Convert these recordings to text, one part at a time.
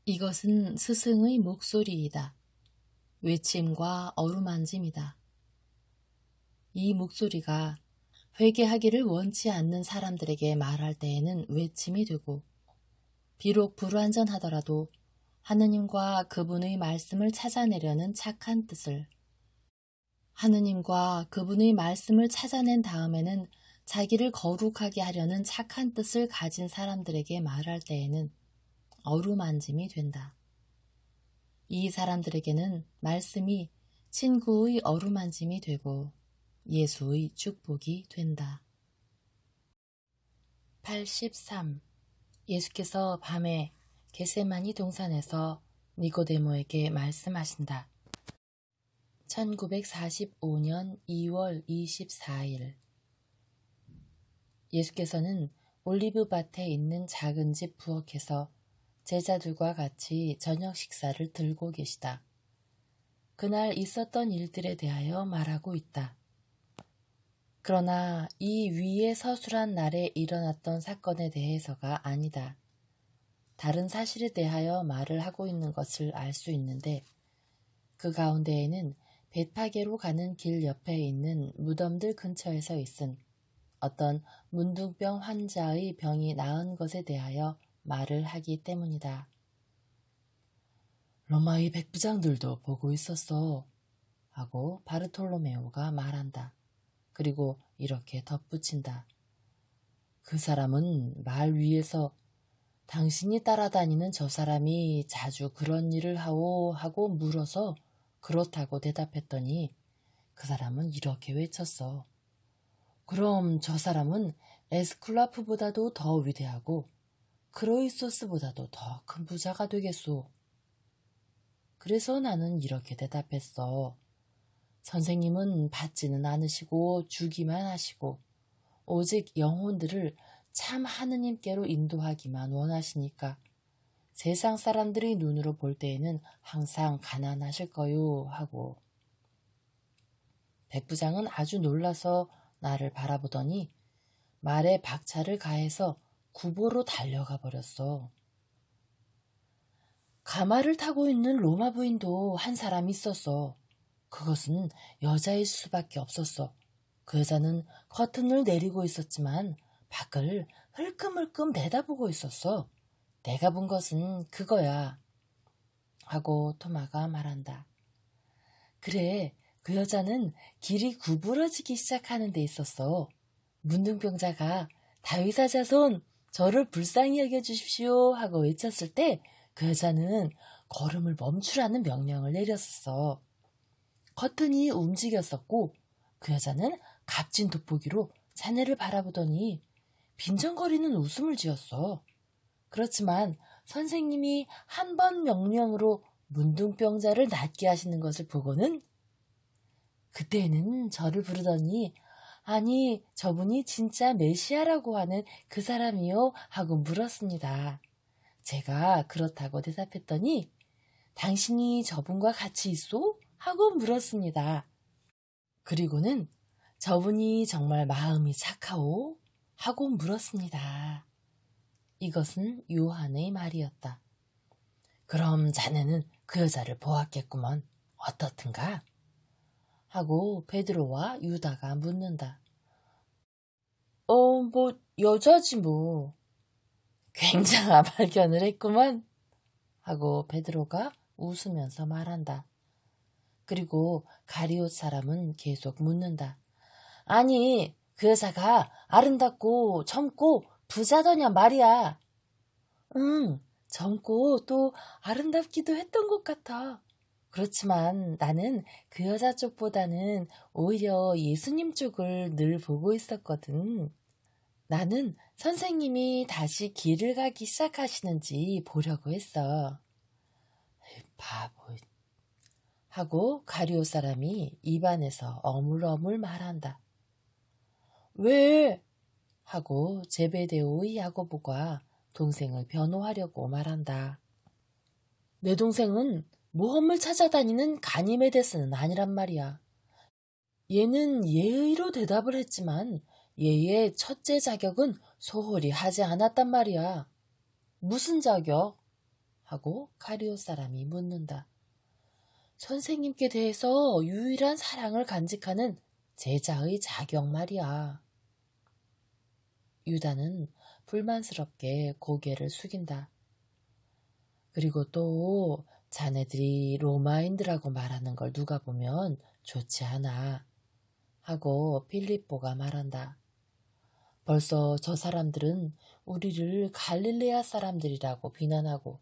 이것은 스승의 목소리이다. 외침과 어루만짐이다. 이 목소리가 회개하기를 원치 않는 사람들에게 말할 때에는 외침이 되고, 비록 불완전하더라도 하느님과 그분의 말씀을 찾아내려는 착한 뜻을, 하느님과 그분의 말씀을 찾아낸 다음에는 자기를 거룩하게 하려는 착한 뜻을 가진 사람들에게 말할 때에는 어루만짐이 된다. 이 사람들에게는 말씀이 친구의 어루만짐이 되고 예수의 축복이 된다. 83. 예수께서 밤에 겟세마니 동산에서 니고데모에게 말씀하신다. 1945년 2월 24일 예수께서는 올리브밭에 있는 작은 집 부엌에서 제자들과 같이 저녁 식사를 들고 계시다. 그날 있었던 일들에 대하여 말하고 있다. 그러나 이 위에 서술한 날에 일어났던 사건에 대해서가 아니다. 다른 사실에 대하여 말을 하고 있는 것을 알 수 있는데 그 가운데에는 베파게로 가는 길 옆에 있는 무덤들 근처에서 있은 어떤 문둥병 환자의 병이 나은 것에 대하여 말을 하기 때문이다. 로마의 백부장들도 보고 있었어 하고 바르톨로메오가 말한다. 그리고 이렇게 덧붙인다. 그 사람은 말 위에서 당신이 따라다니는 저 사람이 자주 그런 일을 하오 하고 물어서 그렇다고 대답했더니 그 사람은 이렇게 외쳤어. 그럼 저 사람은 에스쿨라프보다도 더 위대하고 크로이소스보다도 더 큰 부자가 되겠소. 그래서 나는 이렇게 대답했어. 선생님은 받지는 않으시고 주기만 하시고 오직 영혼들을 참 하느님께로 인도하기만 원하시니까 세상 사람들의 눈으로 볼 때에는 항상 가난하실 거요 하고 백부장은 아주 놀라서 나를 바라보더니 말에 박차를 가해서 구보로 달려가 버렸어. 가마를 타고 있는 로마 부인도 한 사람 있었어. 그것은 여자일 수밖에 없었어. 그 여자는 커튼을 내리고 있었지만 밖을 흘끔흘끔 내다보고 있었어. 내가 본 것은 그거야. 하고 토마가 말한다. 그래, 그 여자는 길이 구부러지기 시작하는 데 있었어. 문둥병자가 다윗아 자손, 저를 불쌍히 여겨주십시오 하고 외쳤을 때 그 여자는 걸음을 멈추라는 명령을 내렸었어. 커튼이 움직였었고 그 여자는 값진 돋보기로 자네를 바라보더니 빈정거리는 웃음을 지었어. 그렇지만 선생님이 한 번 명령으로 문둥병자를 낫게 하시는 것을 보고는 그때는 저를 부르더니 아니 저분이 진짜 메시아라고 하는 그 사람이요? 하고 물었습니다. 제가 그렇다고 대답했더니 당신이 저분과 같이 있소? 하고 물었습니다. 그리고는 저분이 정말 마음이 착하오? 하고 물었습니다. 이것은 요한의 말이었다. 그럼 자네는 그 여자를 보았겠구먼. 어떻든가? 하고 베드로와 유다가 묻는다. 뭐 여자지 뭐. 굉장한 발견을 했구먼. 하고 베드로가 웃으면서 말한다. 그리고 가리옷 사람은 계속 묻는다. 아니, 그 여자가 아름답고 젊고 부자더냐 말이야. 응, 젊고 또 아름답기도 했던 것 같아. 그렇지만 나는 그 여자 쪽보다는 오히려 예수님 쪽을 늘 보고 있었거든. 나는 선생님이 다시 길을 가기 시작하시는지 보려고 했어. 바보. 하고 가룟 사람이 입안에서 어물어물 말한다. 왜? 하고 제베데오의 야고보가 동생을 변호하려고 말한다. 내 동생은 모험을 찾아다니는 가니메데스는 아니란 말이야. 얘는 예의로 대답을 했지만 얘의 첫째 자격은 소홀히 하지 않았단 말이야. 무슨 자격? 하고 가룟 사람이 묻는다. 선생님께 대해서 유일한 사랑을 간직하는 제자의 자격 말이야. 유다는 불만스럽게 고개를 숙인다. 그리고 또 자네들이 로마인들하고 말하는 걸 누가 보면 좋지 않아. 하고 빌립보가 말한다. 벌써 저 사람들은 우리를 갈릴레아 사람들이라고 비난하고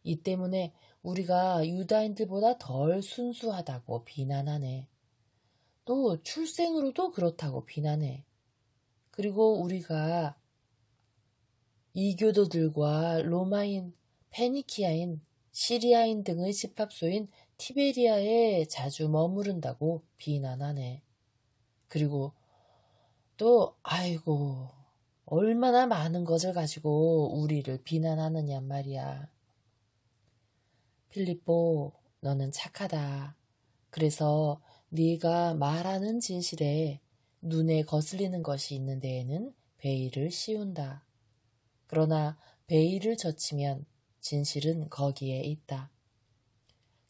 이 때문에 우리가 유다인들보다 덜 순수하다고 비난하네. 또 출생으로도 그렇다고 비난해. 그리고 우리가 이교도들과 로마인, 페니키아인, 시리아인 등의 집합소인 티베리아에 자주 머무른다고 비난하네. 그리고 또 아이고 얼마나 많은 것을 가지고 우리를 비난하느냐 말이야. 필립보, 너는 착하다. 그래서 네가 말하는 진실에 눈에 거슬리는 것이 있는 데에는 베일을 씌운다. 그러나 베일을 젖히면 진실은 거기에 있다.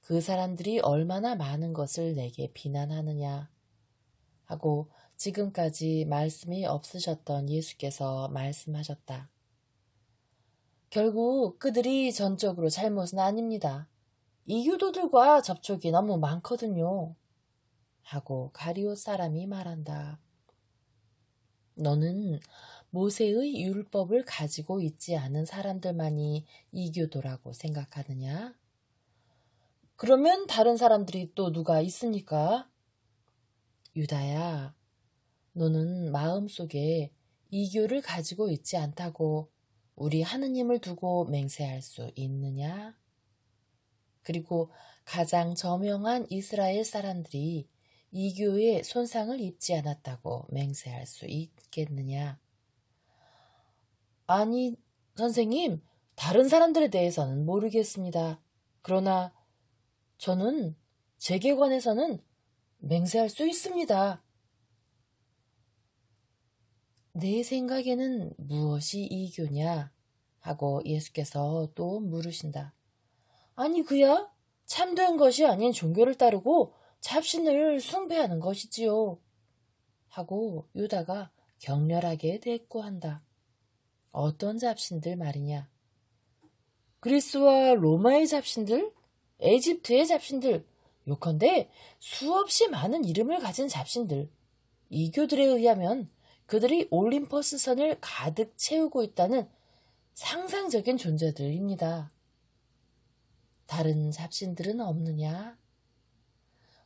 그 사람들이 얼마나 많은 것을 내게 비난하느냐 하고 지금까지 말씀이 없으셨던 예수께서 말씀하셨다. 결국 그들이 전적으로 잘못은 아닙니다. 이교도들과 접촉이 너무 많거든요. 하고 가룟 사람이 말한다. 너는 모세의 율법을 가지고 있지 않은 사람들만이 이교도라고 생각하느냐? 그러면 다른 사람들이 또 누가 있습니까? 유다야, 너는 마음속에 이교를 가지고 있지 않다고 우리 하느님을 두고 맹세할 수 있느냐? 그리고 가장 저명한 이스라엘 사람들이 이교에 손상을 입지 않았다고 맹세할 수 있겠느냐? 아니, 선생님, 다른 사람들에 대해서는 모르겠습니다. 그러나 저는 제계관에서는 맹세할 수 있습니다. 내 생각에는 무엇이 이교냐? 하고 예수께서 또 물으신다. 아니 그야 참된 것이 아닌 종교를 따르고 잡신을 숭배하는 것이지요. 하고 유다가 격렬하게 대꾸한다. 어떤 잡신들 말이냐? 그리스와 로마의 잡신들, 에집트의 잡신들, 요컨대 수없이 많은 이름을 가진 잡신들. 이교들에 의하면 그들이 올림퍼스 선을 가득 채우고 있다는 상상적인 존재들입니다. 다른 잡신들은 없느냐?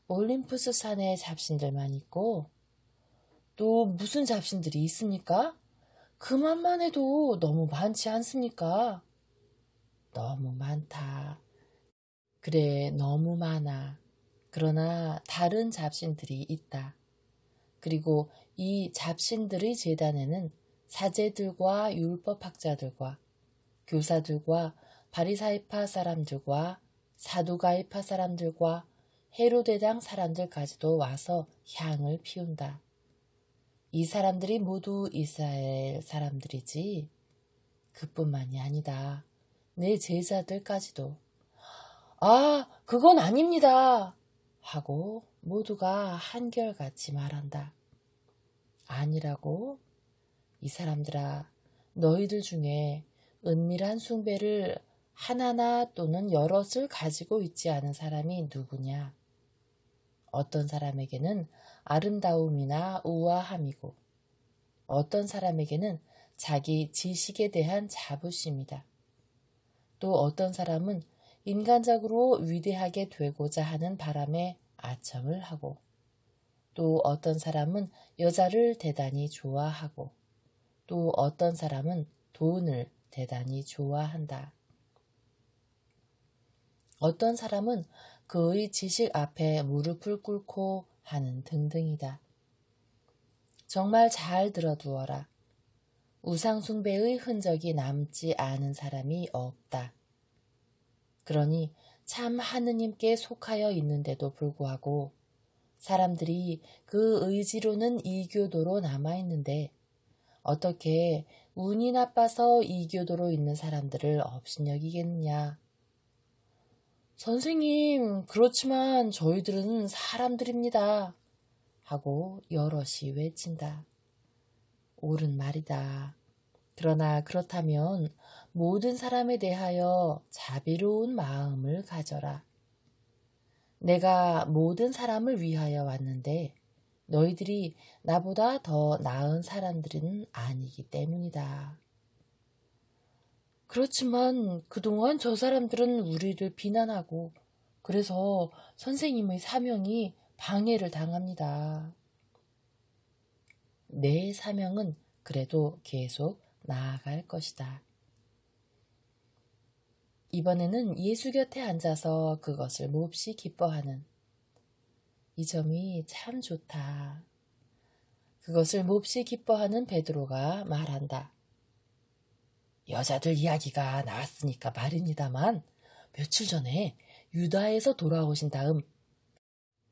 올림푸스 산에 잡신들만 있고 또 무슨 잡신들이 있습니까? 그만만 해도 너무 많지 않습니까? 너무 많다. 그래, 너무 많아. 그러나 다른 잡신들이 있다. 그리고 이 잡신들의 제단에는 사제들과 율법학자들과 교사들과 바리사이파 사람들과 사두가이파 사람들과 헤로데당 사람들까지도 와서 향을 피운다. 이 사람들이 모두 이스라엘 사람들이지 그뿐만이 아니다. 내 제자들까지도. 아, 그건 아닙니다. 하고 모두가 한결같이 말한다. 아니라고? 이 사람들아, 너희들 중에 은밀한 숭배를 하나나 또는 여럿을 가지고 있지 않은 사람이 누구냐? 어떤 사람에게는 아름다움이나 우아함이고 어떤 사람에게는 자기 지식에 대한 자부심이다. 또 어떤 사람은 인간적으로 위대하게 되고자 하는 바람에 아첨을 하고 또 어떤 사람은 여자를 대단히 좋아하고 또 어떤 사람은 돈을 대단히 좋아한다. 어떤 사람은 그의 지식 앞에 무릎을 꿇고 하는 등등이다. 정말 잘 들어두어라. 우상숭배의 흔적이 남지 않은 사람이 없다. 그러니 참 하느님께 속하여 있는데도 불구하고 사람들이 그 의지로는 이교도로 남아있는데 어떻게 운이 나빠서 이교도로 있는 사람들을 업신여기겠느냐. 선생님, 그렇지만 저희들은 사람들입니다. 하고 여럿이 외친다. 옳은 말이다. 그러나 그렇다면 모든 사람에 대하여 자비로운 마음을 가져라. 내가 모든 사람을 위하여 왔는데 너희들이 나보다 더 나은 사람들은 아니기 때문이다. 그렇지만 그동안 저 사람들은 우리를 비난하고 그래서 선생님의 사명이 방해를 당합니다. 내 사명은 그래도 계속 나아갈 것이다. 이번에는 예수 곁에 앉아서 그것을 몹시 기뻐하는 이 점이 참 좋다. 그것을 몹시 기뻐하는 베드로가 말한다. 여자들 이야기가 나왔으니까 말입니다만 며칠 전에 유다에서 돌아오신 다음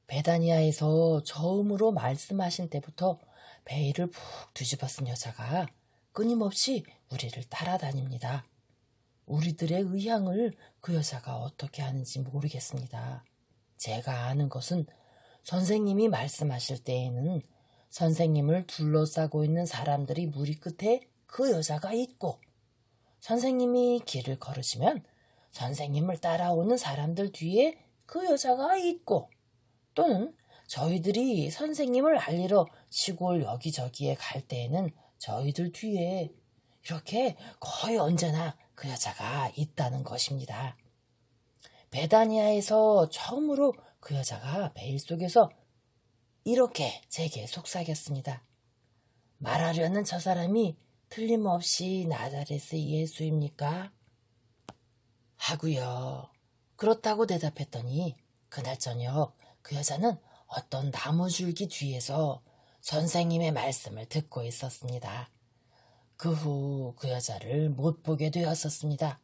베다니아에서 처음으로 말씀하신 때부터 베일을 푹 뒤집어 쓴 여자가 끊임없이 우리를 따라다닙니다. 우리들의 의향을 그 여자가 어떻게 하는지 모르겠습니다. 제가 아는 것은 선생님이 말씀하실 때에는 선생님을 둘러싸고 있는 사람들이 무리 끝에 그 여자가 있고 선생님이 길을 걸으시면 선생님을 따라오는 사람들 뒤에 그 여자가 있고 또는 저희들이 선생님을 알리러 시골 여기저기에 갈 때에는 저희들 뒤에 이렇게 거의 언제나 그 여자가 있다는 것입니다. 베다니아에서 처음으로 그 여자가 베일 속에서 이렇게 제게 속삭였습니다. 말하려는 저 사람이 틀림없이 나사렛의 예수입니까? 하고요. 그렇다고 대답했더니 그날 저녁 그 여자는 어떤 나무줄기 뒤에서 선생님의 말씀을 듣고 있었습니다. 그 후 그 여자를 못 보게 되었었습니다.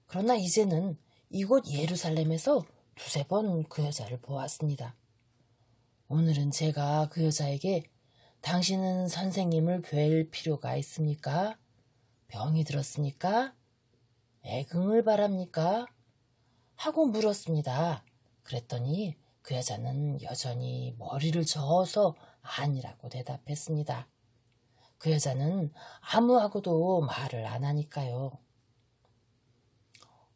그러나 이제는 이곳 예루살렘에서 두세 번 그 여자를 보았습니다. 오늘은 제가 그 여자에게 당신은 선생님을 뵐 필요가 있습니까? 병이 들었습니까? 애긍을 바랍니까? 하고 물었습니다. 그랬더니 그 여자는 여전히 머리를 저어서 아니라고 대답했습니다. 그 여자는 아무하고도 말을 안 하니까요.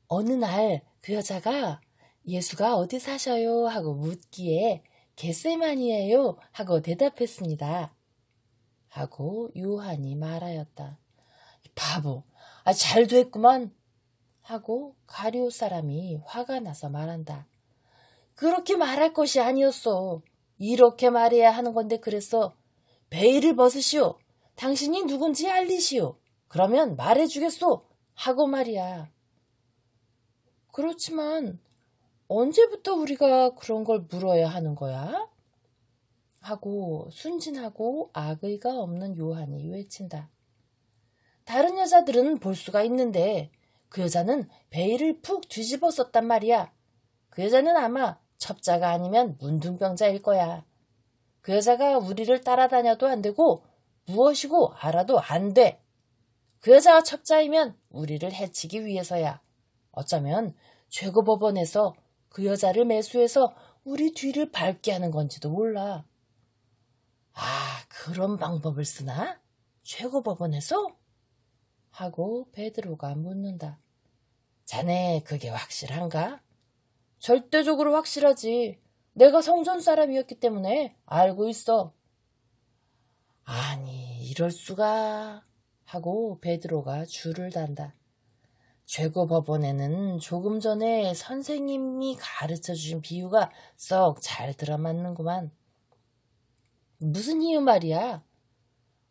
어느 날 그 여자가 예수가 어디 사셔요? 하고 묻기에 겟세마니에요 하고 대답했습니다. 하고 요한이 말하였다. 바보, 잘 됐구만 하고 가룟 사람이 화가 나서 말한다. 그렇게 말할 것이 아니었어. 이렇게 말해야 하는 건데 그랬어. 베일을 벗으시오. 당신이 누군지 알리시오. 그러면 말해주겠소. 하고 말이야. 그렇지만 언제부터 우리가 그런 걸 물어야 하는 거야? 하고 순진하고 악의가 없는 요한이 외친다. 다른 여자들은 볼 수가 있는데 그 여자는 베일을 푹 뒤집어 썼단 말이야. 그 여자는 아마 첩자가 아니면 문둥병자일 거야. 그 여자가 우리를 따라다녀도 안 되고 무엇이고 알아도 안 돼. 그 여자가 첩자이면 우리를 해치기 위해서야. 어쩌면 최고법원에서 그 여자를 매수해서 우리 뒤를 밟게 하는 건지도 몰라. 아, 그런 방법을 쓰나? 최고법원에서? 하고 베드로가 묻는다. 자네 그게 확실한가? 절대적으로 확실하지. 내가 성전 사람이었기 때문에 알고 있어. 아니, 이럴 수가. 하고 베드로가 줄을 단다. 최고법원에는 조금 전에 선생님이 가르쳐주신 비유가 썩 잘 들어맞는구만. 무슨 이유 말이야?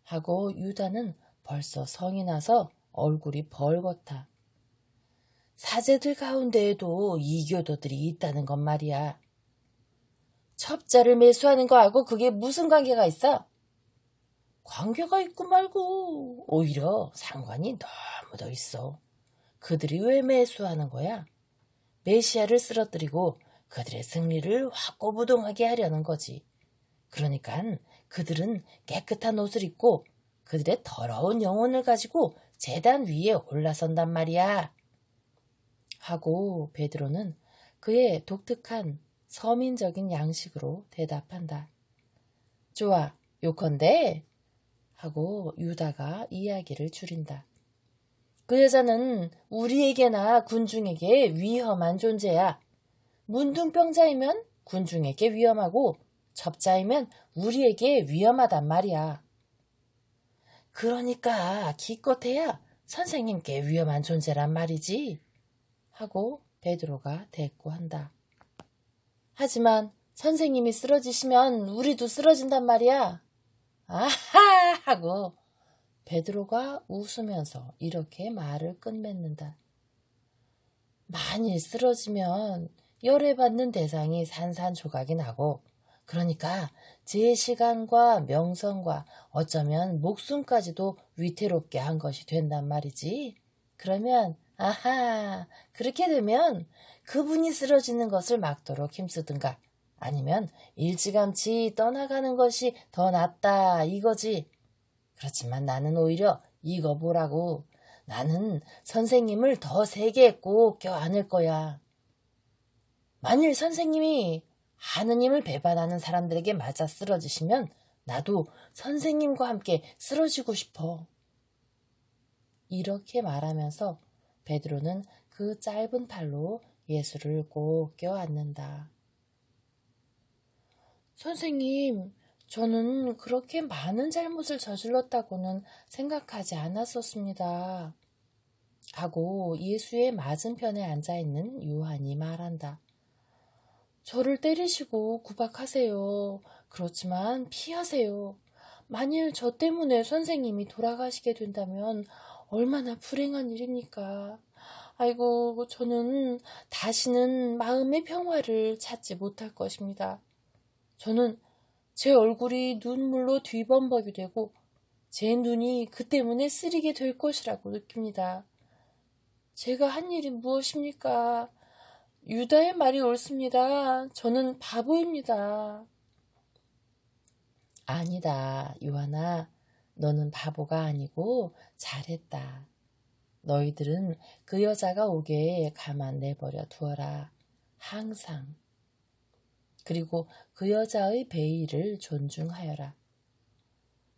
하고 유다는 벌써 성이 나서 얼굴이 벌겋다. 사제들 가운데에도 이교도들이 있다는 건 말이야. 첩자를 매수하는 거하고 그게 무슨 관계가 있어? 관계가 있고 말고 오히려 상관이 너무 더 있어. 그들이 왜 매수하는 거야? 메시아를 쓰러뜨리고 그들의 승리를 확고부동하게 하려는 거지. 그러니까 그들은 깨끗한 옷을 입고 그들의 더러운 영혼을 가지고 제단 위에 올라선단 말이야. 하고 베드로는 그의 독특한 서민적인 양식으로 대답한다. 좋아, 요컨대 하고 유다가 이야기를 줄인다. 그 여자는 우리에게나 군중에게 위험한 존재야. 문둥병자이면 군중에게 위험하고 접자이면 우리에게 위험하단 말이야. 그러니까 기껏해야 선생님께 위험한 존재란 말이지 하고 베드로가 대꾸한다. 하지만 선생님이 쓰러지시면 우리도 쓰러진단 말이야. 아하 하고 베드로가 웃으면서 이렇게 말을 끝맺는다. 만일 쓰러지면 열애받는 대상이 산산조각이 나고 그러니까 제 시간과 명성과 어쩌면 목숨까지도 위태롭게 한 것이 된단 말이지. 그러면 아하 그렇게 되면 그분이 쓰러지는 것을 막도록 힘쓰든가 아니면 일찌감치 떠나가는 것이 더 낫다 이거지. 그렇지만 나는 오히려 이거 보라고. 나는 선생님을 더 세게 꼭 껴안을 거야. 만일 선생님이 하느님을 배반하는 사람들에게 맞아 쓰러지시면 나도 선생님과 함께 쓰러지고 싶어. 이렇게 말하면서 베드로는 그 짧은 팔로 예수를 꼭 껴안는다. 선생님, 저는 그렇게 많은 잘못을 저질렀다고는 생각하지 않았었습니다. 하고 예수의 맞은편에 앉아있는 요한이 말한다. 저를 때리시고 구박하세요. 그렇지만 피하세요. 만일 저 때문에 선생님이 돌아가시게 된다면 얼마나 불행한 일입니까? 아이고, 저는 다시는 마음의 평화를 찾지 못할 것입니다. 저는 제 얼굴이 눈물로 뒤범벅이 되고 제 눈이 그 때문에 쓰리게 될 것이라고 느낍니다. 제가 한 일이 무엇입니까? 유다의 말이 옳습니다. 저는 바보입니다. 아니다, 요한아. 너는 바보가 아니고 잘했다. 너희들은 그 여자가 오게 가만 내버려 두어라. 항상. 그리고 그 여자의 베일을 존중하여라.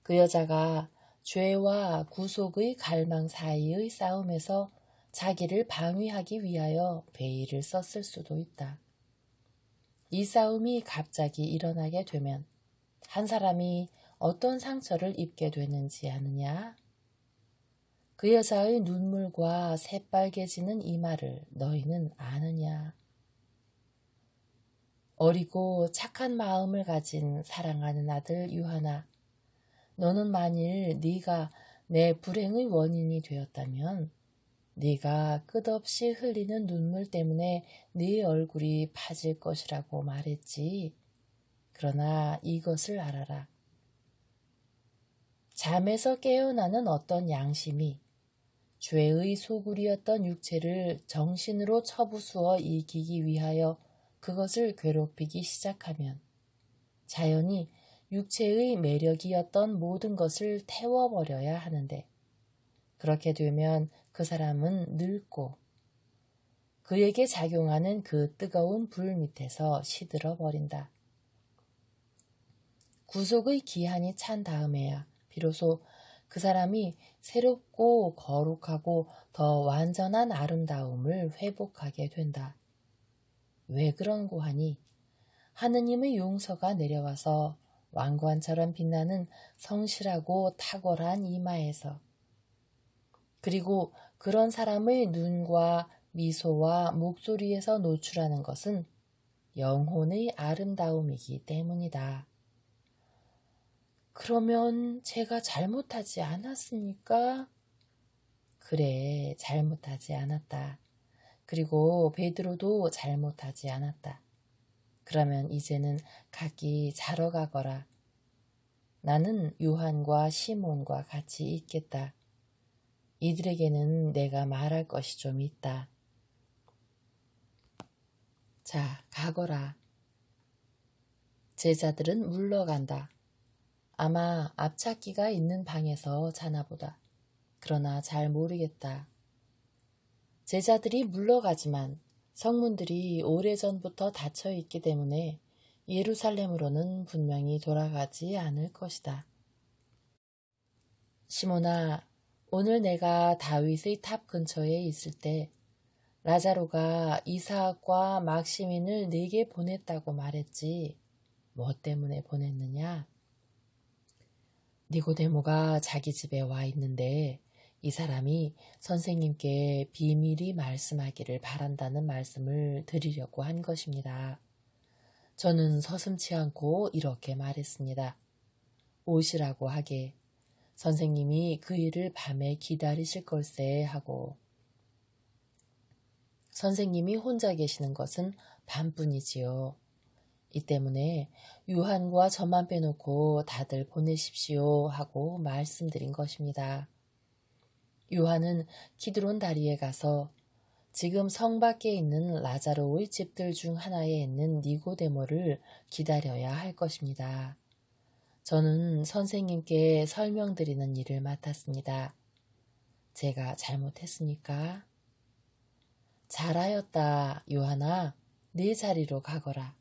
그 여자가 죄와 구속의 갈망 사이의 싸움에서 자기를 방위하기 위하여 베일을 썼을 수도 있다. 이 싸움이 갑자기 일어나게 되면 한 사람이 어떤 상처를 입게 되는지 아느냐? 그 여자의 눈물과 새빨개지는 이마를 너희는 아느냐? 어리고 착한 마음을 가진 사랑하는 아들 유하나, 너는 만일 네가 내 불행의 원인이 되었다면 네가 끝없이 흘리는 눈물 때문에 네 얼굴이 파질 것이라고 말했지. 그러나 이것을 알아라. 잠에서 깨어나는 어떤 양심이 죄의 소굴이었던 육체를 정신으로 쳐부수어 이기기 위하여 그것을 괴롭히기 시작하면 자연히 육체의 매력이었던 모든 것을 태워버려야 하는데 그렇게 되면 그 사람은 늙고 그에게 작용하는 그 뜨거운 불 밑에서 시들어 버린다. 구속의 기한이 찬 다음에야 비로소 그 사람이 새롭고 거룩하고 더 완전한 아름다움을 회복하게 된다. 왜 그런고 하니 하느님의 용서가 내려와서 왕관처럼 빛나는 성실하고 탁월한 이마에서 그리고 그런 사람의 눈과 미소와 목소리에서 노출하는 것은 영혼의 아름다움이기 때문이다. 그러면 제가 잘못하지 않았습니까? 그래, 잘못하지 않았다. 그리고 베드로도 잘못하지 않았다. 그러면 이제는 각기 자러 가거라. 나는 요한과 시몬과 같이 있겠다. 이들에게는 내가 말할 것이 좀 있다. 자, 가거라. 제자들은 물러간다. 아마 앞찾기가 있는 방에서 자나보다. 그러나 잘 모르겠다. 제자들이 물러가지만 성문들이 오래전부터 닫혀 있기 때문에 예루살렘으로는 분명히 돌아가지 않을 것이다. 시몬아, 오늘 내가 다윗의 탑 근처에 있을 때 라자로가 이사학과 막시민을 네게 보냈다고 말했지. 뭐 때문에 보냈느냐? 니고데모가 자기 집에 와 있는데 이 사람이 선생님께 비밀히 말씀하기를 바란다는 말씀을 드리려고 한 것입니다. 저는 서슴지 않고 이렇게 말했습니다. 오시라고 하게. 선생님이 그 일을 밤에 기다리실 걸세 하고. 선생님이 혼자 계시는 것은 밤뿐이지요. 이 때문에 요한과 저만 빼놓고 다들 보내십시오 하고 말씀드린 것입니다. 요한은 키드론 다리에 가서 지금 성 밖에 있는 라자로의 집들 중 하나에 있는 니고데모를 기다려야 할 것입니다. 저는 선생님께 설명드리는 일을 맡았습니다. 제가 잘못했습니까? 잘하였다, 요한아. 네 자리로 가거라.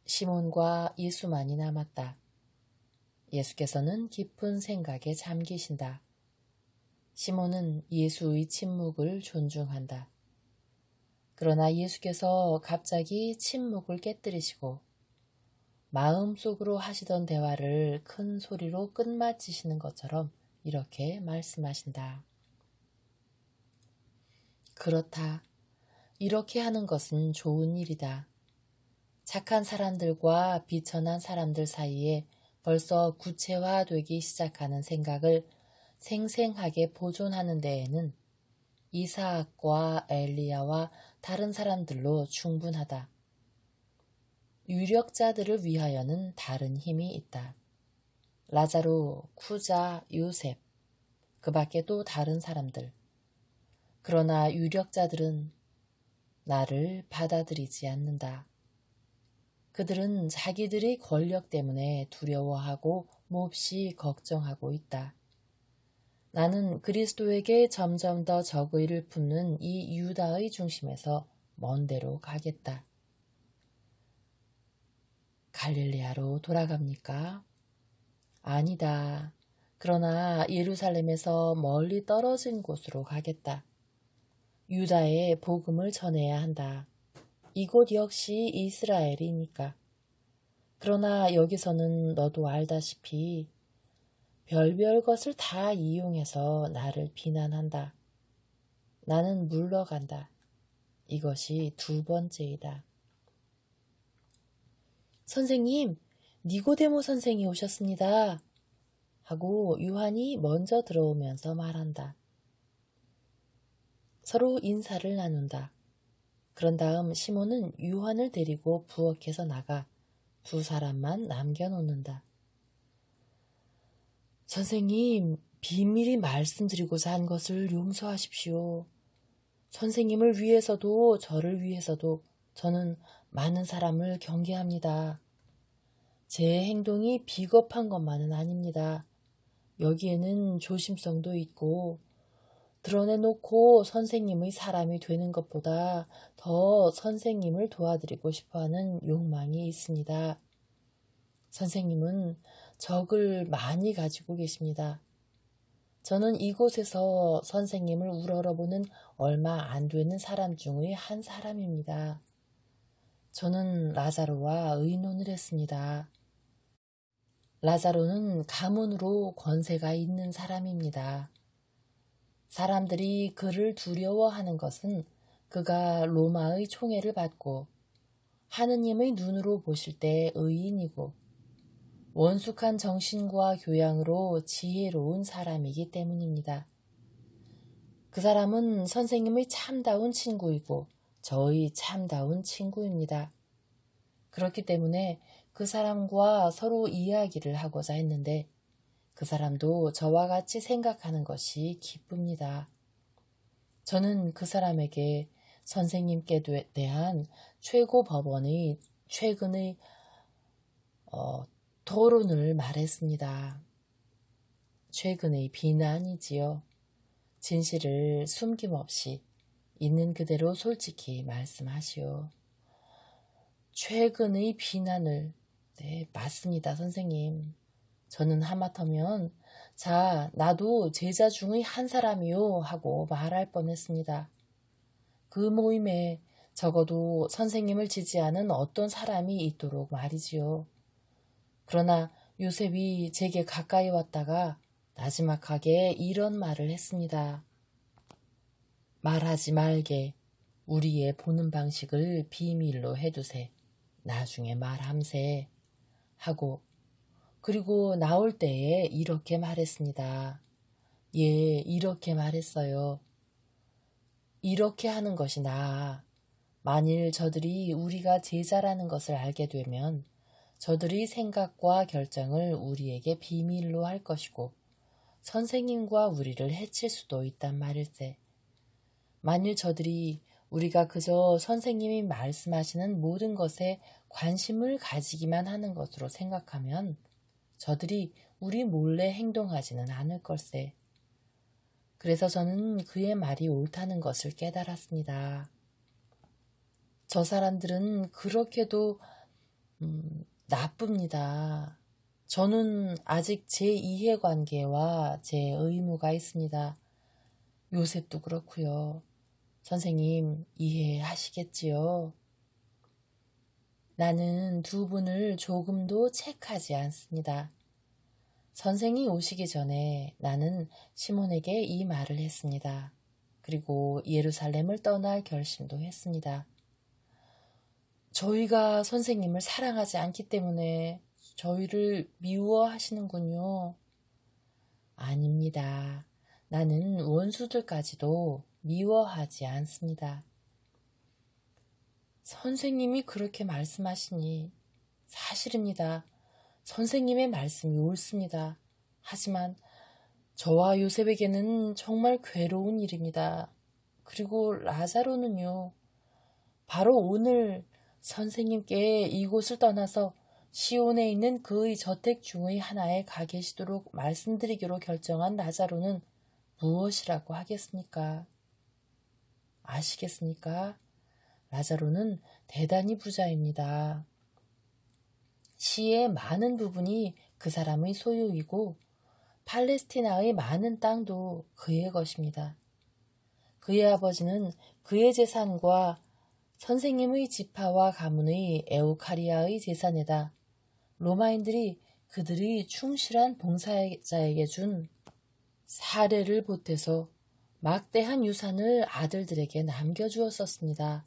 시몬과 예수만이 남았다. 예수께서는 깊은 생각에 잠기신다. 시몬은 예수의 침묵을 존중한다. 그러나 예수께서 갑자기 침묵을 깨뜨리시고 마음속으로 하시던 대화를 큰 소리로 끝마치시는 것처럼 이렇게 말씀하신다. 그렇다. 이렇게 하는 것은 좋은 일이다. 착한 사람들과 비천한 사람들 사이에 벌써 구체화되기 시작하는 생각을 생생하게 보존하는 데에는 이사학과 엘리야와 다른 사람들로 충분하다. 유력자들을 위하여는 다른 힘이 있다. 라자로, 쿠자, 요셉, 그 밖에 또 다른 사람들. 그러나 유력자들은 나를 받아들이지 않는다. 그들은 자기들의 권력 때문에 두려워하고 몹시 걱정하고 있다. 나는 그리스도에게 점점 더 적의를 품는 이 유다의 중심에서 먼 데로 가겠다. 갈릴리아로 돌아갑니까? 아니다. 그러나 예루살렘에서 멀리 떨어진 곳으로 가겠다. 유다에 복음을 전해야 한다. 이곳 역시 이스라엘이니까. 그러나 여기서는 너도 알다시피 별별 것을 다 이용해서 나를 비난한다. 나는 물러간다. 이것이 두 번째이다. 선생님, 니고데모 선생이 오셨습니다. 하고 요한이 먼저 들어오면서 말한다. 서로 인사를 나눈다. 그런 다음 시몬은 요한을 데리고 부엌에서 나가 두 사람만 남겨놓는다. 선생님, 비밀히 말씀드리고자 한 것을 용서하십시오. 선생님을 위해서도 저를 위해서도 저는 많은 사람을 경계합니다. 제 행동이 비겁한 것만은 아닙니다. 여기에는 조심성도 있고 드러내놓고 선생님의 사람이 되는 것보다 더 선생님을 도와드리고 싶어하는 욕망이 있습니다. 선생님은 적을 많이 가지고 계십니다. 저는 이곳에서 선생님을 우러러보는 얼마 안 되는 사람 중의 한 사람입니다. 저는 라자로와 의논을 했습니다. 라자로는 가문으로 권세가 있는 사람입니다. 사람들이 그를 두려워하는 것은 그가 로마의 총애를 받고 하느님의 눈으로 보실 때 의인이고 원숙한 정신과 교양으로 지혜로운 사람이기 때문입니다. 그 사람은 선생님의 참다운 친구이고 저의 참다운 친구입니다. 그렇기 때문에 그 사람과 서로 이야기를 하고자 했는데 그 사람도 저와 같이 생각하는 것이 기쁩니다. 저는 그 사람에게 선생님께 대한 최고 법원의 최근의 토론을 말했습니다. 최근의 비난이지요. 진실을 숨김없이 있는 그대로 솔직히 말씀하시오. 최근의 비난을, 네, 맞습니다, 선생님. 저는 하마터면 자, 나도 제자 중의 한 사람이요 하고 말할 뻔했습니다. 그 모임에 적어도 선생님을 지지하는 어떤 사람이 있도록 말이지요. 그러나 요셉이 제게 가까이 왔다가 나지막하게 이런 말을 했습니다. 말하지 말게. 우리의 보는 방식을 비밀로 해두세. 나중에 말함세. 하고 그리고 나올 때에 이렇게 말했습니다. 예, 이렇게 말했어요. 이렇게 하는 것이 나아. 만일 저들이 우리가 제자라는 것을 알게 되면 저들의 생각과 결정을 우리에게 비밀로 할 것이고 선생님과 우리를 해칠 수도 있단 말일세. 만일 저들이 우리가 그저 선생님이 말씀하시는 모든 것에 관심을 가지기만 하는 것으로 생각하면 저들이 우리 몰래 행동하지는 않을 걸세. 그래서 저는 그의 말이 옳다는 것을 깨달았습니다. 저 사람들은 그렇게도 나쁩니다. 저는 아직 제 이해관계와 제 의무가 있습니다. 요셉도 그렇고요. 선생님 이해하시겠지요? 나는 두 분을 조금도 책하지 않습니다. 선생이 오시기 전에 나는 시몬에게 이 말을 했습니다. 그리고 예루살렘을 떠날 결심도 했습니다. 저희가 선생님을 사랑하지 않기 때문에 저희를 미워하시는군요. 아닙니다. 나는 원수들까지도 미워하지 않습니다. 선생님이 그렇게 말씀하시니 사실입니다. 선생님의 말씀이 옳습니다. 하지만 저와 요셉에게는 정말 괴로운 일입니다. 그리고 라자로는요. 바로 오늘 선생님께 이곳을 떠나서 시온에 있는 그의 저택 중의 하나에 가 계시도록 말씀드리기로 결정한 라자로는 무엇이라고 하겠습니까? 아시겠습니까? 라자로는 대단히 부자입니다. 시의 많은 부분이 그 사람의 소유이고 팔레스티나의 많은 땅도 그의 것입니다. 그의 아버지는 그의 재산과 선생님의 지파와 가문의 에우카리아의 재산에다 로마인들이 그들이 충실한 봉사자에게 준 사례를 보태서 막대한 유산을 아들들에게 남겨주었었습니다.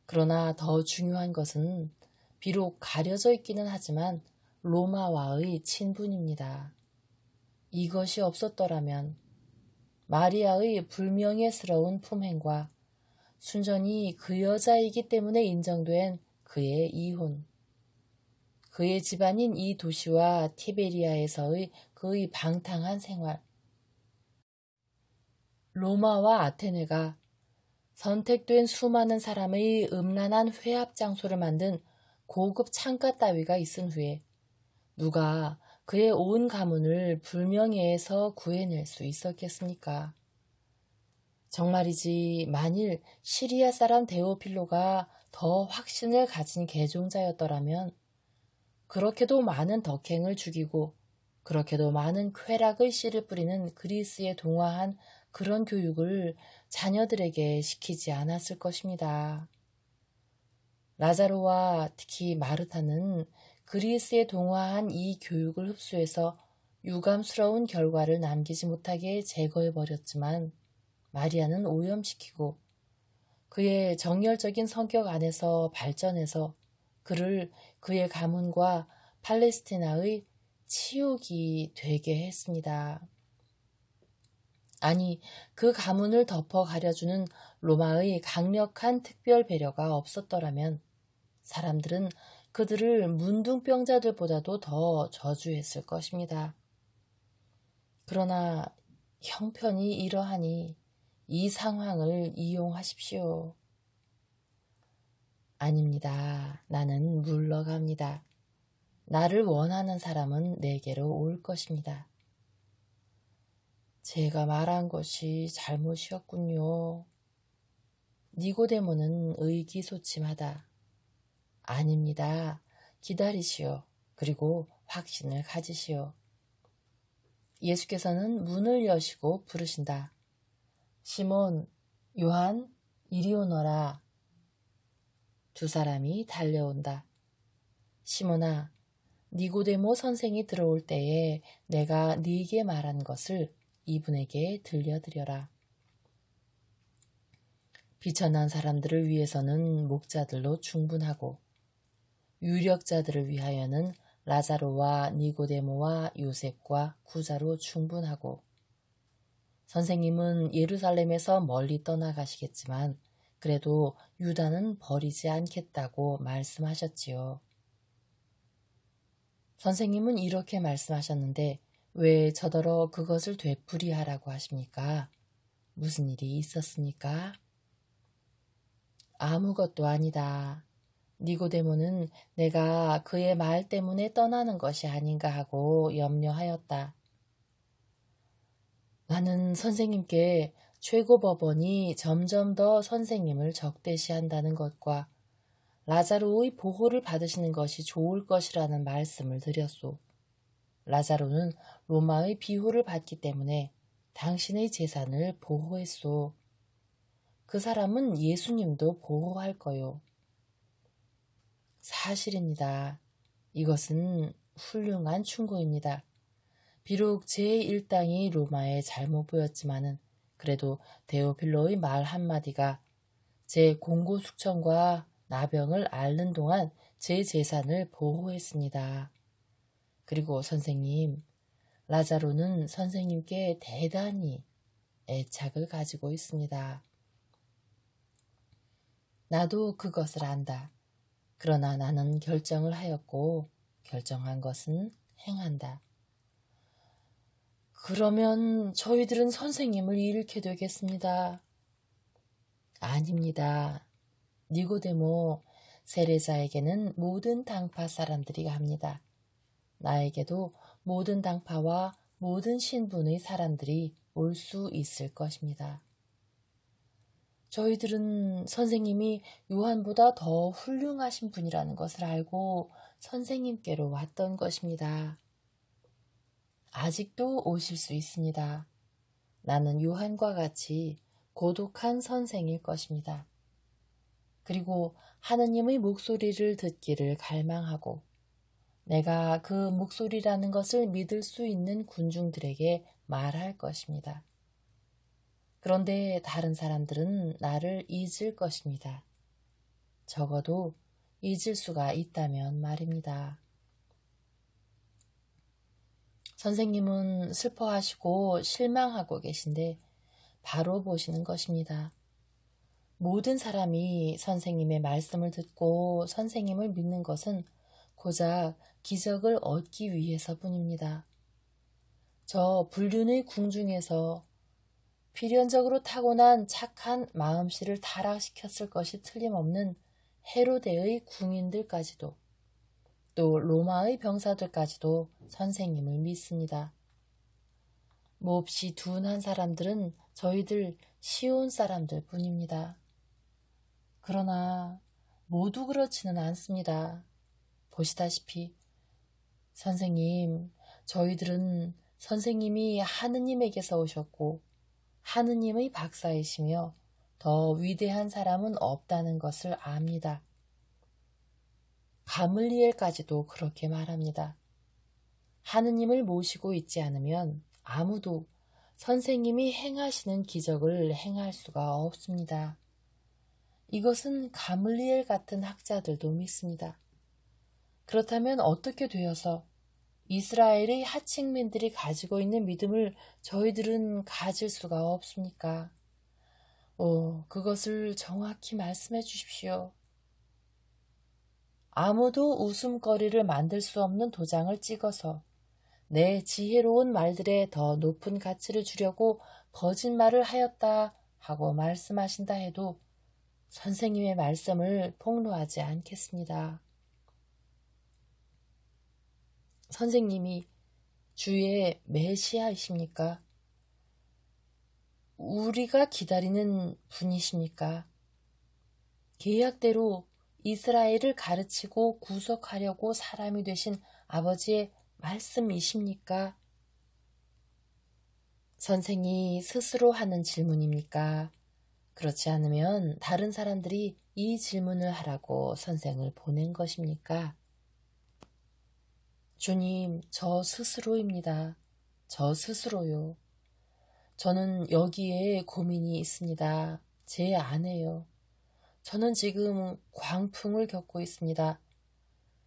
그러나 더 중요한 것은 비록 가려져 있기는 하지만 로마와의 친분입니다. 이것이 없었더라면 마리아의 불명예스러운 품행과 순전히 그 여자이기 때문에 인정된 그의 이혼, 그의 집안인 이 도시와 티베리아에서의 그의 방탕한 생활, 로마와 아테네가 선택된 수많은 사람의 음란한 회합 장소를 만든 고급 창가 따위가 있은 후에 누가 그의 온 가문을 불명예에서 구해낼 수 있었겠습니까? 정말이지 만일 시리아 사람 데오필로가 더 확신을 가진 개종자였더라면 그렇게도 많은 덕행을 죽이고 그렇게도 많은 쾌락의 씨를 뿌리는 그리스에 동화한 그런 교육을 자녀들에게 시키지 않았을 것입니다. 라자로와 특히 마르타는 그리스에 동화한 이 교육을 흡수해서 유감스러운 결과를 남기지 못하게 제거해버렸지만 마리아는 오염시키고 그의 정열적인 성격 안에서 발전해서 그를 그의 가문과 팔레스티나의 치욕이 되게 했습니다. 아니, 그 가문을 덮어 가려주는 로마의 강력한 특별 배려가 없었더라면 사람들은 그들을 문둥병자들보다도 더 저주했을 것입니다. 그러나 형편이 이러하니 이 상황을 이용하십시오. 아닙니다. 나는 물러갑니다. 나를 원하는 사람은 내게로 올 것입니다. 제가 말한 것이 잘못이었군요. 니고데모는 의기소침하다. 아닙니다. 기다리시오. 그리고 확신을 가지시오. 예수께서는 문을 여시고 부르신다. 시몬, 요한, 이리 오너라. 두 사람이 달려온다. 시몬아, 니고데모 선생이 들어올 때에 내가 네게 말한 것을 이분에게 들려드려라. 비천한 사람들을 위해서는 목자들로 충분하고 유력자들을 위하여는 라자로와 니고데모와 요셉과 구자로 충분하고 선생님은 예루살렘에서 멀리 떠나가시겠지만 그래도 유다는 버리지 않겠다고 말씀하셨지요. 선생님은 이렇게 말씀하셨는데 왜 저더러 그것을 되풀이하라고 하십니까? 무슨 일이 있었습니까? 아무것도 아니다. 니고데모는 내가 그의 말 때문에 떠나는 것이 아닌가 하고 염려하였다. 나는 선생님께 최고법원이 점점 더 선생님을 적대시한다는 것과 라자로의 보호를 받으시는 것이 좋을 것이라는 말씀을 드렸소. 라자로는 로마의 비호를 받기 때문에 당신의 재산을 보호했소. 그 사람은 예수님도 보호할 거요. 사실입니다. 이것은 훌륭한 충고입니다. 비록 제 일당이 로마에 잘못 보였지만은 그래도 데오필로의 말 한마디가 제 공고숙청과 나병을 앓는 동안 제 재산을 보호했습니다. 그리고 선생님, 라자로는 선생님께 대단히 애착을 가지고 있습니다. 나도 그것을 안다. 그러나 나는 결정을 하였고 결정한 것은 행한다. 그러면 저희들은 선생님을 잃게 되겠습니다. 아닙니다. 니고데모, 세례자에게는 모든 당파 사람들이 갑니다. 나에게도 모든 당파와 모든 신분의 사람들이 올 수 있을 것입니다. 저희들은 선생님이 요한보다 더 훌륭하신 분이라는 것을 알고 선생님께로 왔던 것입니다. 아직도 오실 수 있습니다. 나는 요한과 같이 고독한 선생일 것입니다. 그리고 하느님의 목소리를 듣기를 갈망하고 내가 그 목소리라는 것을 믿을 수 있는 군중들에게 말할 것입니다. 그런데 다른 사람들은 나를 잊을 것입니다. 적어도 잊을 수가 있다면 말입니다. 선생님은 슬퍼하시고 실망하고 계신데 바로 보시는 것입니다. 모든 사람이 선생님의 말씀을 듣고 선생님을 믿는 것은 고작 기적을 얻기 위해서뿐입니다. 저 불륜의 궁중에서 필연적으로 타고난 착한 마음씨를 타락시켰을 것이 틀림없는 헤로데의 궁인들까지도 또 로마의 병사들까지도 선생님을 믿습니다. 몹시 둔한 사람들은 저희들 시온 사람들 뿐입니다. 그러나 모두 그렇지는 않습니다. 보시다시피 선생님, 저희들은 선생님이 하느님에게서 오셨고 하느님의 박사이시며 더 위대한 사람은 없다는 것을 압니다. 가물리엘까지도 그렇게 말합니다. 하느님을 모시고 있지 않으면 아무도 선생님이 행하시는 기적을 행할 수가 없습니다. 이것은 가물리엘 같은 학자들도 믿습니다. 그렇다면 어떻게 되어서 이스라엘의 하층민들이 가지고 있는 믿음을 저희들은 가질 수가 없습니까? 그것을 정확히 말씀해 주십시오. 아무도 웃음거리를 만들 수 없는 도장을 찍어서 내 지혜로운 말들에 더 높은 가치를 주려고 거짓말을 하였다 하고 말씀하신다 해도 선생님의 말씀을 폭로하지 않겠습니다. 선생님이 주의 메시아이십니까? 우리가 기다리는 분이십니까? 계약대로 이스라엘을 가르치고 구속하려고 사람이 되신 아버지의 말씀이십니까? 선생이 스스로 하는 질문입니까? 그렇지 않으면 다른 사람들이 이 질문을 하라고 선생을 보낸 것입니까? 주님, 저 스스로입니다. 저 스스로요. 저는 여기에 고민이 있습니다. 제 안에요. 저는 지금 광풍을 겪고 있습니다.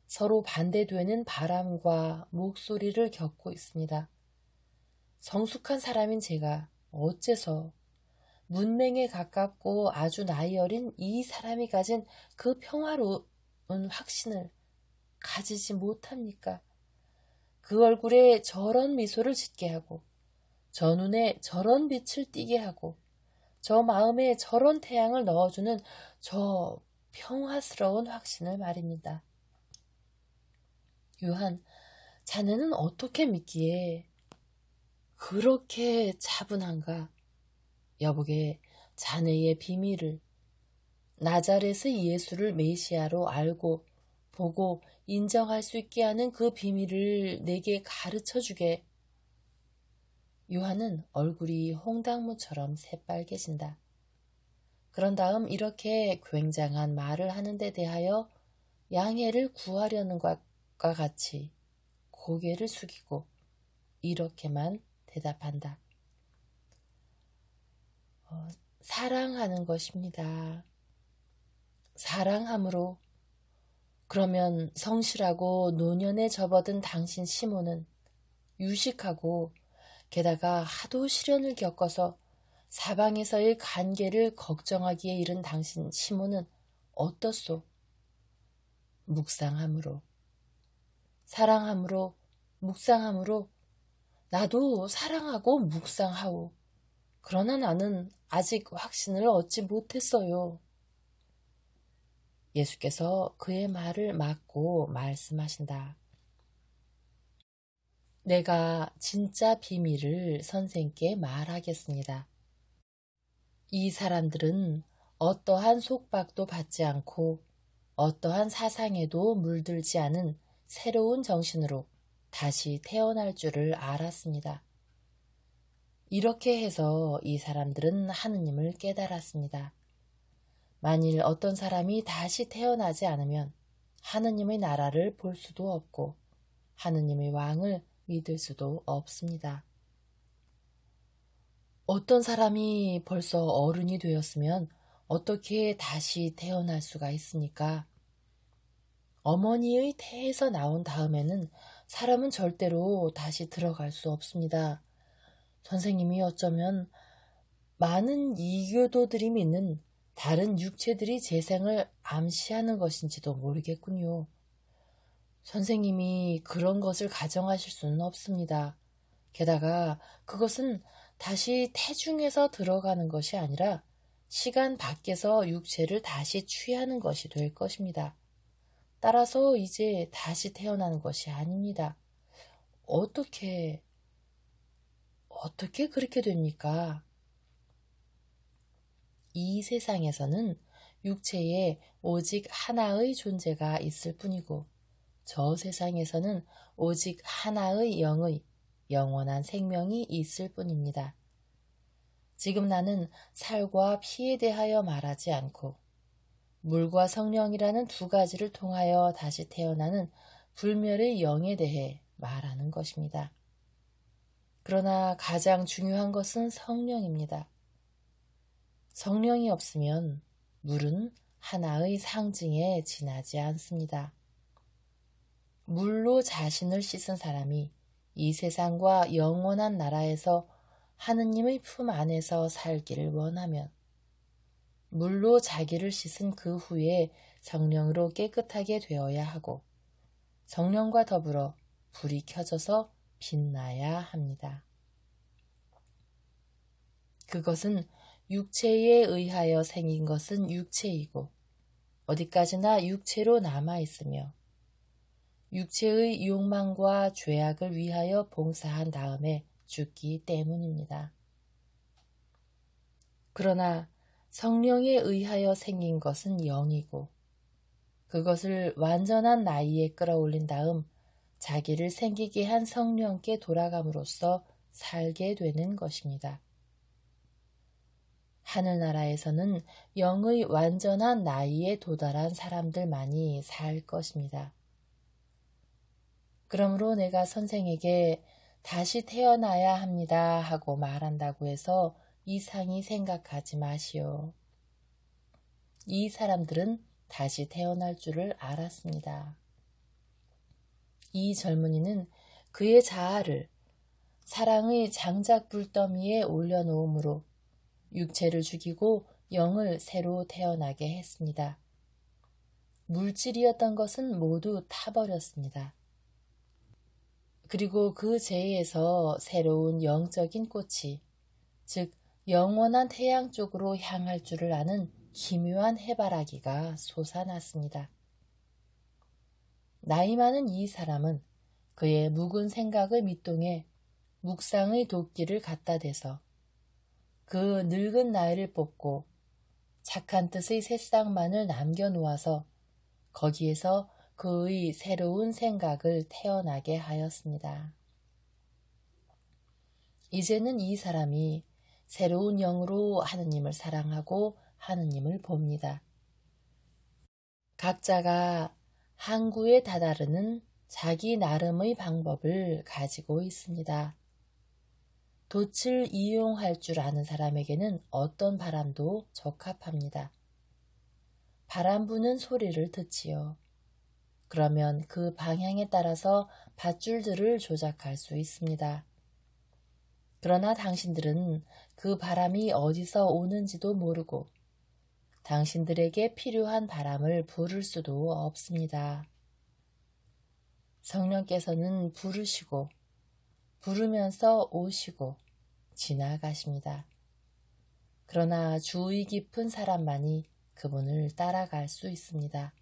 서로 반대되는 바람과 목소리를 겪고 있습니다. 성숙한 사람인 제가 어째서 문맹에 가깝고 아주 나이 어린 이 사람이 가진 그 평화로운 확신을 가지지 못합니까? 그 얼굴에 저런 미소를 짓게 하고 저 눈에 저런 빛을 띠게 하고 저 마음에 저런 태양을 넣어주는 저 평화스러운 확신을 말입니다. 유한, 자네는 어떻게 믿기에 그렇게 차분한가? 여보게, 자네의 비밀을, 나자렛의 예수를 메시아로 알고 보고 인정할 수 있게 하는 그 비밀을 내게 가르쳐주게. 요한은 얼굴이 홍당무처럼 새빨개진다. 그런 다음 이렇게 굉장한 말을 하는 데 대하여 양해를 구하려는 것과 같이 고개를 숙이고 이렇게만 대답한다. 사랑하는 것입니다. 사랑함으로. 그러면 성실하고 노년에 접어든 당신 시몬은 유식하고 게다가 하도 시련을 겪어서 사방에서의 관계를 걱정하기에 이른 당신 시몬은 어떻소? 묵상함으로. 사랑함으로. 묵상함으로. 나도 사랑하고 묵상하오. 그러나 나는 아직 확신을 얻지 못했어요. 예수께서 그의 말을 막고 말씀하신다. 내가 진짜 비밀을 선생께 말하겠습니다. 이 사람들은 어떠한 속박도 받지 않고 어떠한 사상에도 물들지 않은 새로운 정신으로 다시 태어날 줄을 알았습니다. 이렇게 해서 이 사람들은 하느님을 깨달았습니다. 만일 어떤 사람이 다시 태어나지 않으면 하느님의 나라를 볼 수도 없고 하느님의 왕을 믿을 수도 없습니다. 어떤 사람이 벌써 어른이 되었으면 어떻게 다시 태어날 수가 있습니까? 어머니의 태에서 나온 다음에는 사람은 절대로 다시 들어갈 수 없습니다. 선생님이 어쩌면 많은 이교도들이 믿는 다른 육체들이 재생을 암시하는 것인지도 모르겠군요. 선생님이 그런 것을 가정하실 수는 없습니다. 게다가 그것은 다시 태중에서 들어가는 것이 아니라 시간 밖에서 육체를 다시 취하는 것이 될 것입니다. 따라서 이제 다시 태어나는 것이 아닙니다. 어떻게 그렇게 됩니까? 이 세상에서는 육체에 오직 하나의 존재가 있을 뿐이고 저 세상에서는 오직 하나의 영의 영원한 생명이 있을 뿐입니다. 지금 나는 살과 피에 대하여 말하지 않고 물과 성령이라는 두 가지를 통하여 다시 태어나는 불멸의 영에 대해 말하는 것입니다. 그러나 가장 중요한 것은 성령입니다. 성령이 없으면 물은 하나의 상징에 지나지 않습니다. 물로 자신을 씻은 사람이 이 세상과 영원한 나라에서 하느님의 품 안에서 살기를 원하면 물로 자기를 씻은 그 후에 성령으로 깨끗하게 되어야 하고 성령과 더불어 불이 켜져서 빛나야 합니다. 그것은 육체에 의하여 생긴 것은 육체이고 어디까지나 육체로 남아있으며 육체의 욕망과 죄악을 위하여 봉사한 다음에 죽기 때문입니다. 그러나 성령에 의하여 생긴 것은 영이고 그것을 완전한 나이에 끌어올린 다음 자기를 생기게 한 성령께 돌아감으로써 살게 되는 것입니다. 하늘나라에서는 영의 완전한 나이에 도달한 사람들만이 살 것입니다. 그러므로 내가 선생에게 다시 태어나야 합니다 하고 말한다고 해서 이상히 생각하지 마시오. 이 사람들은 다시 태어날 줄을 알았습니다. 이 젊은이는 그의 자아를 사랑의 장작 불더미에 올려놓음으로 육체를 죽이고 영을 새로 태어나게 했습니다. 물질이었던 것은 모두 타버렸습니다. 그리고 그 재에서 새로운 영적인 꽃이, 즉 영원한 태양 쪽으로 향할 줄을 아는 기묘한 해바라기가 솟아났습니다. 나이 많은 이 사람은 그의 묵은 생각의 밑동에 묵상의 도끼를 갖다 대서 그 늙은 나이를 뽑고 착한 뜻의 새싹만을 남겨놓아서 거기에서 그의 새로운 생각을 태어나게 하였습니다. 이제는 이 사람이 새로운 영으로 하느님을 사랑하고 하느님을 봅니다. 각자가 항구에 다다르는 자기 나름의 방법을 가지고 있습니다. 돛을 이용할 줄 아는 사람에게는 어떤 바람도 적합합니다. 바람 부는 소리를 듣지요. 그러면 그 방향에 따라서 밧줄들을 조작할 수 있습니다. 그러나 당신들은 그 바람이 어디서 오는지도 모르고 당신들에게 필요한 바람을 부를 수도 없습니다. 성령께서는 부르시고 부르면서 오시고 지나가십니다. 그러나 주의 깊은 사람만이 그분을 따라갈 수 있습니다.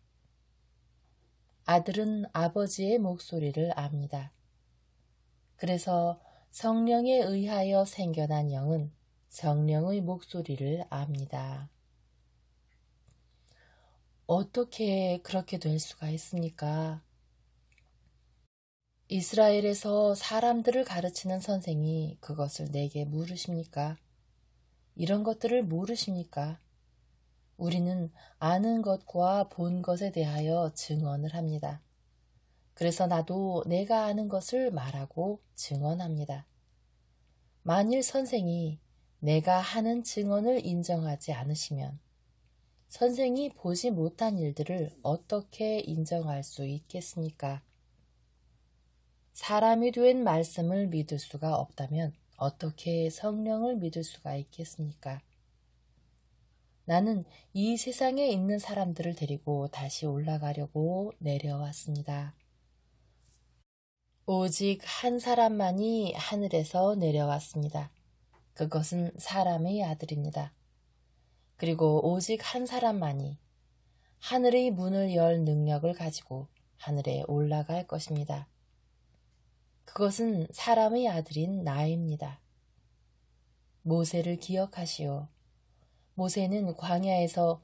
아들은 아버지의 목소리를 압니다. 그래서 성령에 의하여 생겨난 영은 성령의 목소리를 압니다. 어떻게 그렇게 될 수가 있습니까? 이스라엘에서 사람들을 가르치는 선생이 그것을 내게 물으십니까? 이런 것들을 모르십니까? 우리는 아는 것과 본 것에 대하여 증언을 합니다. 그래서 나도 내가 아는 것을 말하고 증언합니다. 만일 선생이 내가 하는 증언을 인정하지 않으시면 선생이 보지 못한 일들을 어떻게 인정할 수 있겠습니까? 사람이 된 말씀을 믿을 수가 없다면 어떻게 성령을 믿을 수가 있겠습니까? 나는 이 세상에 있는 사람들을 데리고 다시 올라가려고 내려왔습니다. 오직 한 사람만이 하늘에서 내려왔습니다. 그것은 사람의 아들입니다. 그리고 오직 한 사람만이 하늘의 문을 열 능력을 가지고 하늘에 올라갈 것입니다. 그것은 사람의 아들인 나입니다. 모세를 기억하시오. 모세는 광야에서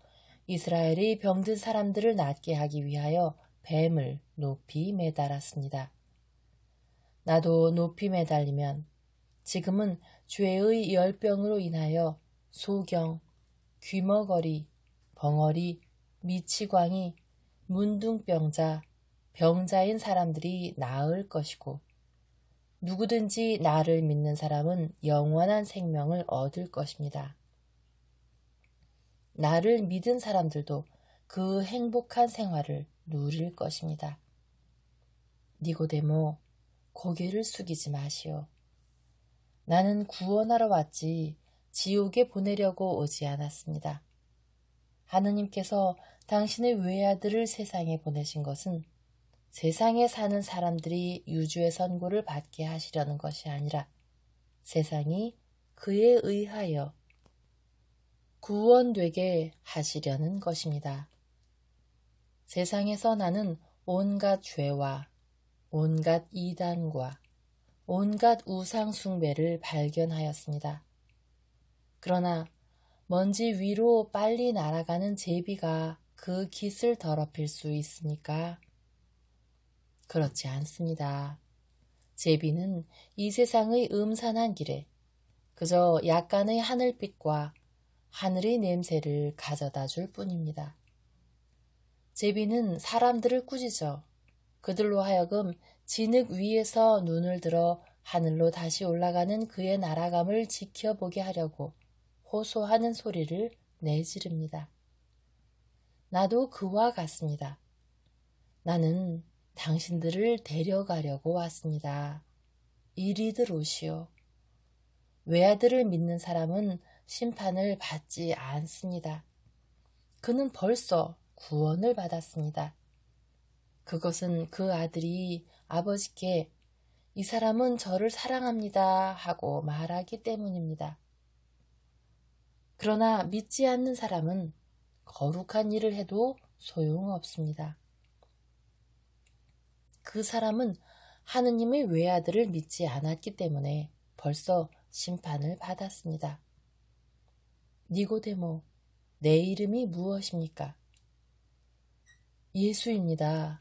이스라엘의 병든 사람들을 낫게 하기 위하여 뱀을 높이 매달았습니다. 나도 높이 매달리면 지금은 죄의 열병으로 인하여 소경, 귀머거리, 벙어리, 미치광이, 문둥병자, 병자인 사람들이 나을 것이고 누구든지 나를 믿는 사람은 영원한 생명을 얻을 것입니다. 나를 믿은 사람들도 그 행복한 생활을 누릴 것입니다. 니고데모, 고개를 숙이지 마시오. 나는 구원하러 왔지 지옥에 보내려고 오지 않았습니다. 하느님께서 당신의 외아들을 세상에 보내신 것은 세상에 사는 사람들이 유주의 선고를 받게 하시려는 것이 아니라 세상이 그에 의하여 구원되게 하시려는 것입니다. 세상에서 나는 온갖 죄와 온갖 이단과 온갖 우상 숭배를 발견하였습니다. 그러나 먼지 위로 빨리 날아가는 제비가 그 깃을 더럽힐 수 있습니까? 그렇지 않습니다. 제비는 이 세상의 음산한 길에 그저 약간의 하늘빛과 하늘의 냄새를 가져다 줄 뿐입니다. 제비는 사람들을 꾸짖어 그들로 하여금 진흙 위에서 눈을 들어 하늘로 다시 올라가는 그의 날아감을 지켜보게 하려고 호소하는 소리를 내지릅니다. 나도 그와 같습니다. 나는 당신들을 데려가려고 왔습니다. 이리들 오시오. 외아들을 믿는 사람은 심판을 받지 않습니다. 그는 벌써 구원을 받았습니다. 그것은 그 아들이 아버지께 이 사람은 저를 사랑합니다 하고 말하기 때문입니다. 그러나 믿지 않는 사람은 거룩한 일을 해도 소용없습니다. 그 사람은 하느님의 외아들을 믿지 않았기 때문에 벌써 심판을 받았습니다. 니고데모, 내 이름이 무엇입니까? 예수입니다.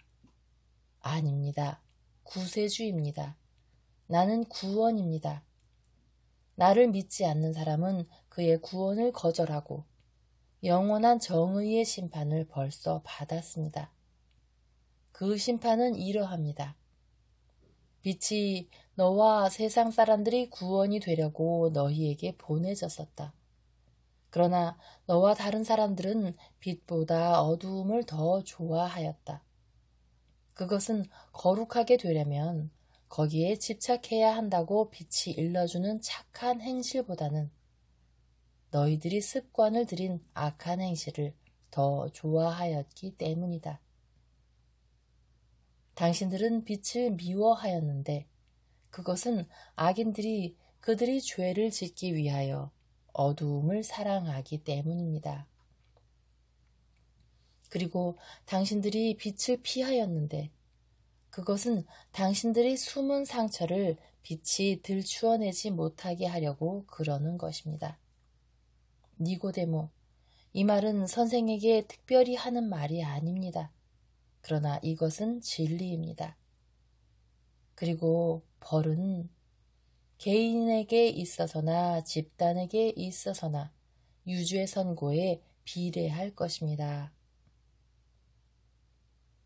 아닙니다. 구세주입니다. 나는 구원입니다. 나를 믿지 않는 사람은 그의 구원을 거절하고 영원한 정의의 심판을 벌써 받았습니다. 그 심판은 이러합니다. 빛이 너와 세상 사람들이 구원이 되려고 너희에게 보내졌었다. 그러나 너와 다른 사람들은 빛보다 어두움을 더 좋아하였다. 그것은 거룩하게 되려면 거기에 집착해야 한다고 빛이 일러주는 착한 행실보다는 너희들이 습관을 들인 악한 행실을 더 좋아하였기 때문이다. 당신들은 빛을 미워하였는데 그것은 악인들이 그들이 죄를 짓기 위하여 어두움을 사랑하기 때문입니다. 그리고 당신들이 빛을 피하였는데 그것은 당신들이 숨은 상처를 빛이 들추어내지 못하게 하려고 그러는 것입니다. 니고데모, 이 말은 선생에게 특별히 하는 말이 아닙니다. 그러나 이것은 진리입니다. 그리고 벌은 개인에게 있어서나 집단에게 있어서나 유죄 선고에 비례할 것입니다.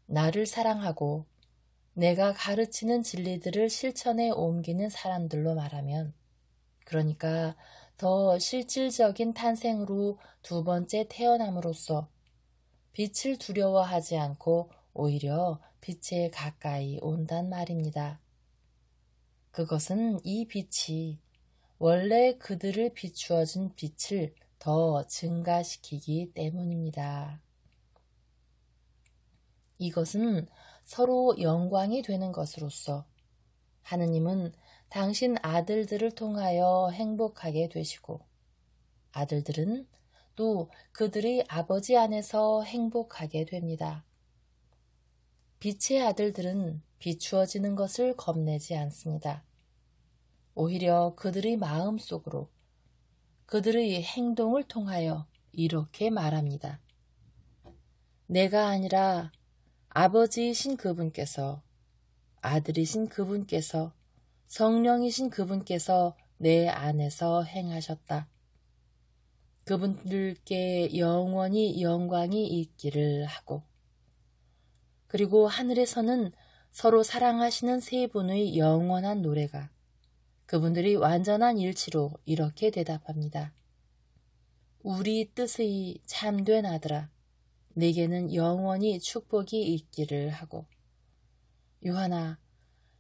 나를 사랑하고 내가 가르치는 진리들을 실천에 옮기는 사람들로 말하면, 그러니까 더 실질적인 탄생으로 두 번째 태어남으로써 빛을 두려워하지 않고 오히려 빛에 가까이 온단 말입니다. 그것은 이 빛이 원래 그들을 비추어준 빛을 더 증가시키기 때문입니다. 이것은 서로 영광이 되는 것으로서 하느님은 당신 아들들을 통하여 행복하게 되시고 아들들은 또 그들의 아버지 안에서 행복하게 됩니다. 빛의 아들들은 비추어지는 것을 겁내지 않습니다. 오히려 그들의 마음 속으로 그들의 행동을 통하여 이렇게 말합니다. 내가 아니라 아버지이신 그분께서, 아들이신 그분께서, 성령이신 그분께서 내 안에서 행하셨다. 그분들께 영원히 영광이 있기를 하고, 그리고 하늘에서는 서로 사랑하시는 세 분의 영원한 노래가 그분들이 완전한 일치로 이렇게 대답합니다. 우리 뜻의 참된 아들아, 내게는 영원히 축복이 있기를 하고. 요한아,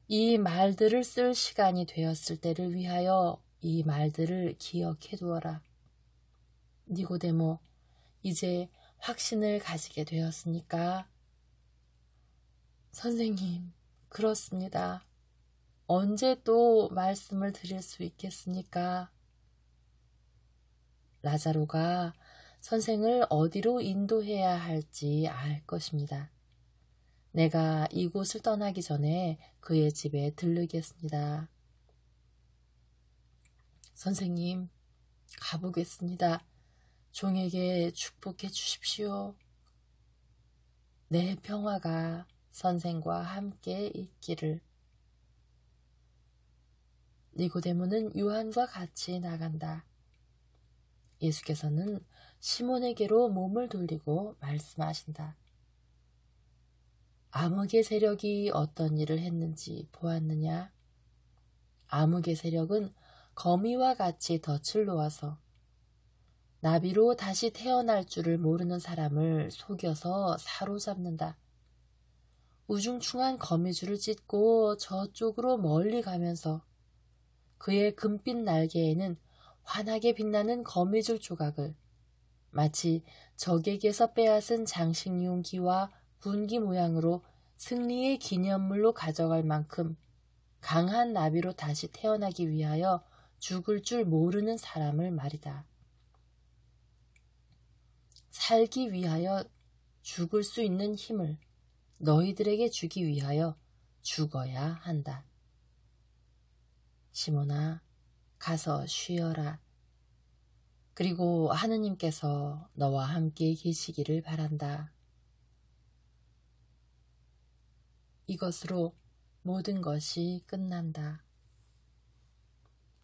이 말들을 쓸 시간이 되었을 때를 위하여 이 말들을 기억해 두어라. 니고데모, 이제 확신을 가지게 되었습니까? 선생님, 그렇습니다. 언제 또 말씀을 드릴 수 있겠습니까? 라자로가 선생을 어디로 인도해야 할지 알 것입니다. 내가 이곳을 떠나기 전에 그의 집에 들르겠습니다. 선생님, 가보겠습니다. 종에게 축복해 주십시오. 내 평화가 선생과 함께 있기를. 니고데모는 요한과 같이 나간다. 예수께서는 시몬에게로 몸을 돌리고 말씀하신다. 암흑의 세력이 어떤 일을 했는지 보았느냐? 암흑의 세력은 거미와 같이 덫을 놓아서 나비로 다시 태어날 줄을 모르는 사람을 속여서 사로잡는다. 우중충한 거미줄을 찢고 저쪽으로 멀리 가면서 그의 금빛 날개에는 환하게 빛나는 거미줄 조각을 마치 적에게서 빼앗은 장식용 기와 군기 모양으로 승리의 기념물로 가져갈 만큼 강한 나비로 다시 태어나기 위하여 죽을 줄 모르는 사람을 말이다. 살기 위하여 죽을 수 있는 힘을 너희들에게 주기 위하여 죽어야 한다. 시몬아, 가서 쉬어라. 그리고 하느님께서 너와 함께 계시기를 바란다. 이것으로 모든 것이 끝난다.